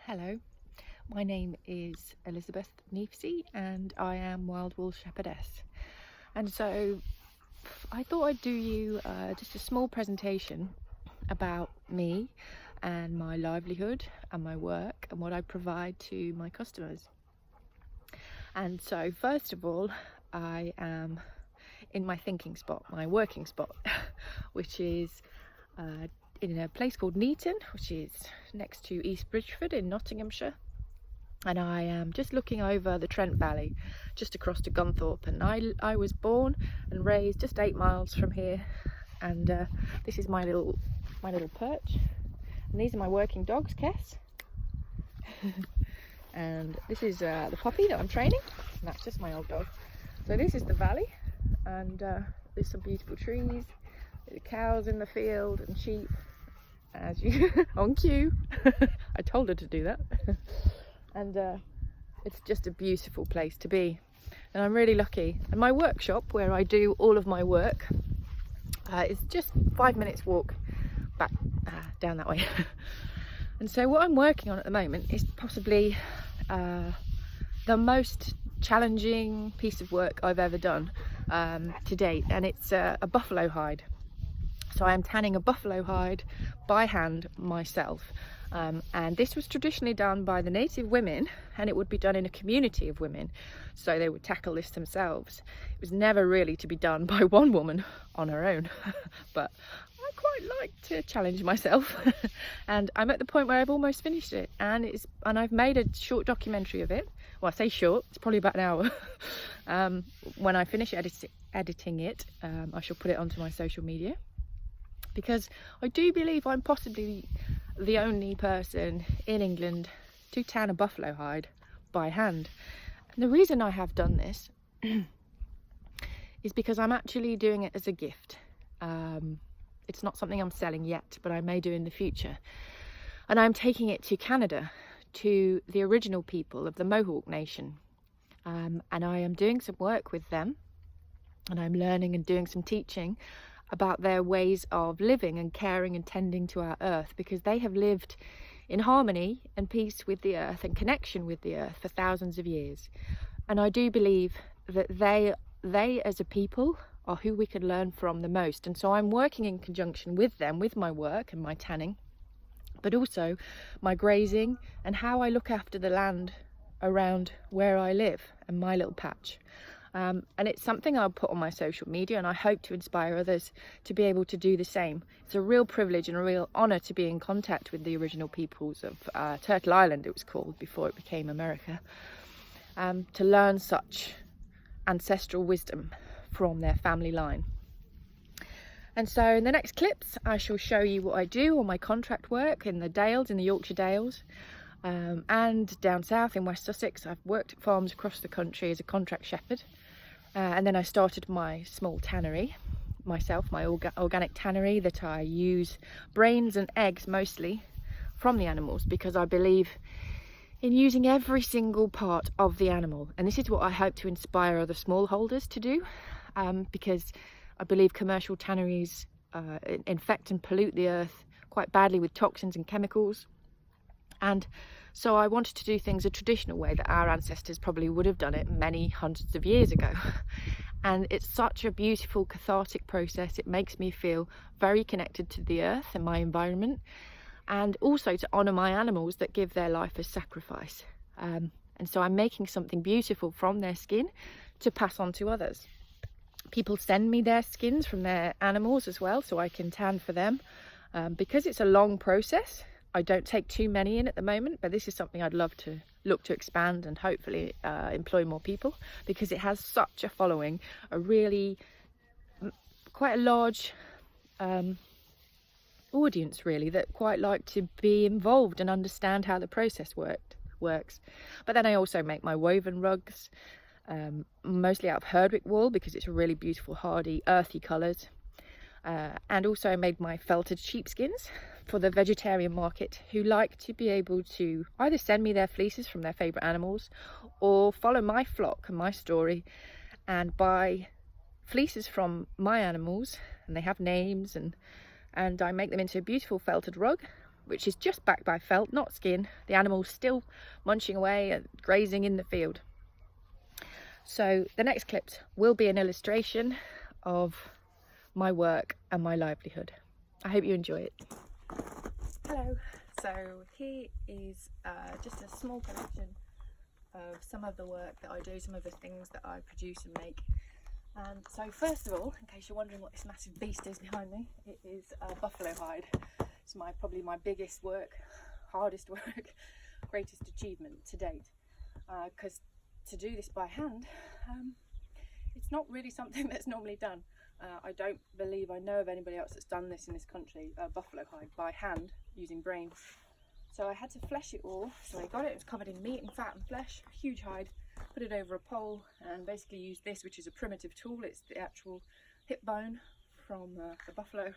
Hello, my name is Elizabeth Neefsey and I am Wild Wool Shepherdess. And so I thought I'd do you just a small presentation about me and my livelihood and my work and what I provide to my customers. And so first of all, I am in my thinking spot, my working spot, which is in a place called Neaton, which is next to East Bridgeford in Nottinghamshire, and I am just looking over the Trent Valley just across to Gunthorpe. And I was born and raised just 8 miles from here, and this is my little perch, and these are my working dogs, Kess and this is the puppy that I'm training, and that's just my old dog. So this is the valley, and there's some beautiful trees, there's cows in the field and sheep, as you on cue. I told her to do that. And it's just a beautiful place to be, and I'm really lucky. And my workshop, where I do all of my work, is just 5 minutes walk back down that way. And so what I'm working on at the moment is possibly the most challenging piece of work I've ever done to date, and it's a buffalo hide. So I am tanning a buffalo hide by hand myself, and this was traditionally done by the native women, and it would be done in a community of women, so they would tackle this themselves. It was never really to be done by one woman on her own, but I quite like to challenge myself. And I'm at the point where I've almost finished it, and I've made a short documentary of it. Well, I say short, it's probably about an hour. When I finish editing it, I shall put it onto my social media, because I do believe I'm possibly the only person in England to tan a buffalo hide by hand. And the reason I have done this is because I'm actually doing it as a gift. It's not something I'm selling yet, but I may do in the future. And I'm taking it to Canada, to the original people of the Mohawk Nation. And I am doing some work with them, and I'm learning and doing some teaching about their ways of living and caring and tending to our earth, because they have lived in harmony and peace with the earth and connection with the earth for thousands of years. And I do believe that they as a people are who we can learn from the most. And so I'm working in conjunction with them, with my work and my tanning, but also my grazing and how I look after the land around where I live and my little patch. And it's something I'll put on my social media, and I hope to inspire others to be able to do the same. It's a real privilege and a real honour to be in contact with the original peoples of Turtle Island, it was called before it became America, to learn such ancestral wisdom from their family line. And so in the next clips I shall show you what I do on my contract work in the Dales, in the Yorkshire Dales, and down south in West Sussex. I've worked at farms across the country as a contract shepherd. And then I started my small tannery myself, my organic tannery, that I use brains and eggs mostly from the animals, because I believe in using every single part of the animal. And this is what I hope to inspire other smallholders to do, because I believe commercial tanneries infect and pollute the earth quite badly with toxins and chemicals. And so I wanted to do things a traditional way that our ancestors probably would have done it many hundreds of years ago. And it's such a beautiful cathartic process. It makes me feel very connected to the earth and my environment, and also to honour my animals that give their life as sacrifice. And so I'm making something beautiful from their skin to pass on to others. People send me their skins from their animals as well, so I can tan for them. Because it's a long process, I don't take too many in at the moment, but this is something I'd love to look to expand and hopefully employ more people, because it has such a following, a really quite a large audience really, that quite like to be involved and understand how the process works. But then I also make my woven rugs, mostly out of herdwick wool, because it's a really beautiful, hardy, earthy colours. And also I made my felted sheepskins for the vegetarian market, who like to be able to either send me their fleeces from their favourite animals, or follow my flock and my story and buy fleeces from my animals, and they have names, and I make them into a beautiful felted rug which is just backed by felt, not skin. The animal's still munching away and grazing in the field. So the next clips will be an illustration of my work and my livelihood. I hope you enjoy it. Hello, so here is just a small collection of some of the work that I do, some of the things that I produce and make. And so first of all, in case you're wondering what this massive beast is behind me, it is a buffalo hide. It's probably my biggest work, hardest work, greatest achievement to date. Because to do this by hand, it's not really something that's normally done. I don't believe I know of anybody else that's done this in this country, buffalo hide by hand using brains. So I had to flesh it all. So I got it, it was covered in meat and fat and flesh, huge hide, put it over a pole and basically used this, which is a primitive tool. It's the actual hip bone from the buffalo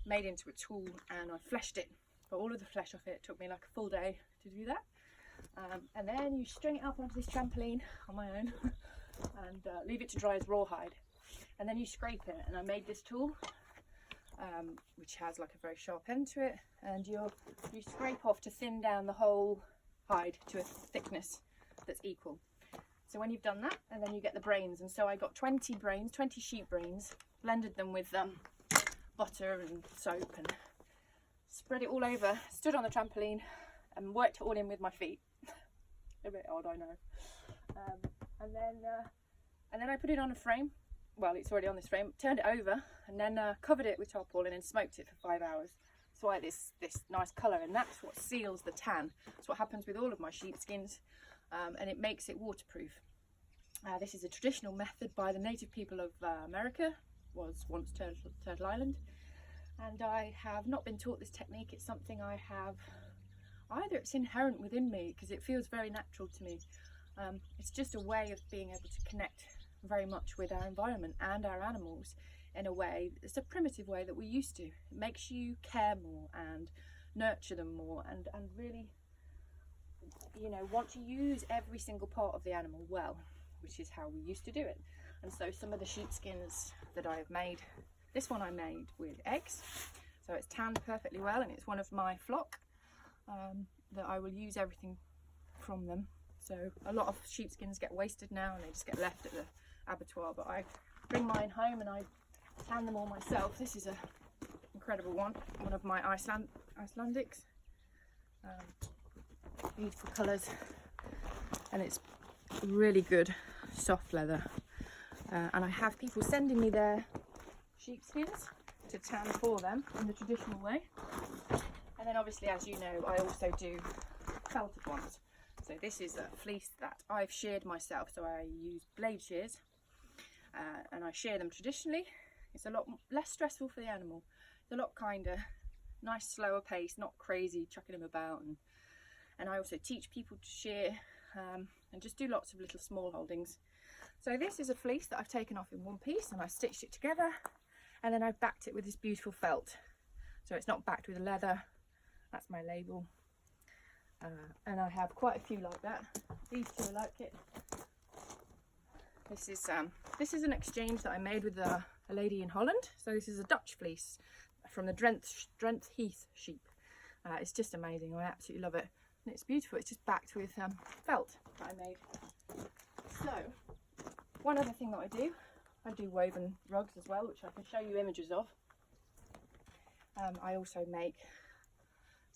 made into a tool, and I fleshed it. Got all of the flesh off it. It took me like a full day to do that. And then you string it up onto this trampoline on my own and leave it to dry as rawhide. And then you scrape it, and I made this tool which has like a very sharp end to it, and you scrape off to thin down the whole hide to a thickness that's equal. So when you've done that, and then you get the brains, and so I got 20 brains, 20 sheep brains, blended them with butter and soap and spread it all over, stood on the trampoline and worked it all in with my feet. A bit odd, I know. And then I put it on a frame. Well, it's already on this frame. Turned it over and then covered it with tarpaulin and smoked it for 5 hours. That's why this nice colour, and that's what seals the tan. That's what happens with all of my sheepskins, and it makes it waterproof. This is a traditional method by the native people of America, was once Turtle Island, and I have not been taught this technique. It's something I have, either it's inherent within me because it feels very natural to me. It's just a way of being able to connect very much with our environment and our animals in a way, it's a primitive way that we used to. It makes you care more and nurture them more and really, you know, want to use every single part of the animal well, which is how we used to do it. And so some of the sheepskins that I have made, this one I made with eggs, so it's tanned perfectly well, and it's one of my flock that I will use everything from them. So a lot of sheepskins get wasted now and they just get left at the abattoir, but I bring mine home and I tan them all myself. This is an incredible one of my Icelandics. Beautiful colours, and it's really good soft leather. And I have people sending me their sheepskins to tan for them in the traditional way. And then obviously, as you know, I also do felted ones. So this is a fleece that I've sheared myself, so I use blade shears and I shear them traditionally. It's a lot less stressful for the animal. It's a lot kinder, nice slower pace, not crazy chucking them about. And I also teach people to shear and just do lots of little small holdings. So this is a fleece that I've taken off in one piece and I stitched it together, and then I've backed it with this beautiful felt. So it's not backed with a leather, that's my label. And I have quite a few like that. These two are like it. This is an exchange that I made with a lady in Holland. So this is a Dutch fleece from the Drenthe Heath sheep. It's just amazing. I absolutely love it, and it's beautiful. It's just backed with felt that I made. So one other thing that I do woven rugs as well, which I can show you images of. I also make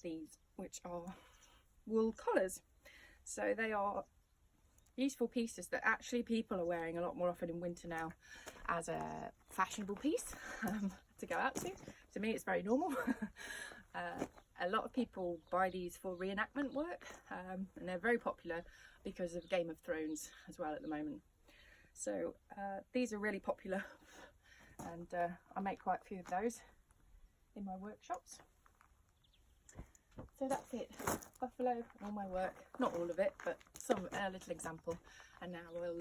these, which are wool collars. So they are beautiful pieces that actually people are wearing a lot more often in winter now as a fashionable piece to go out to. To me, it's very normal. A lot of people buy these for reenactment work, and they're very popular because of Game of Thrones as well at the moment. So these are really popular, and I make quite a few of those in my workshops. So that's it, buffalo, all my work, not all of it, but some little example. And now we'll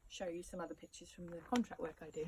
show you some other pictures from the contract work I do.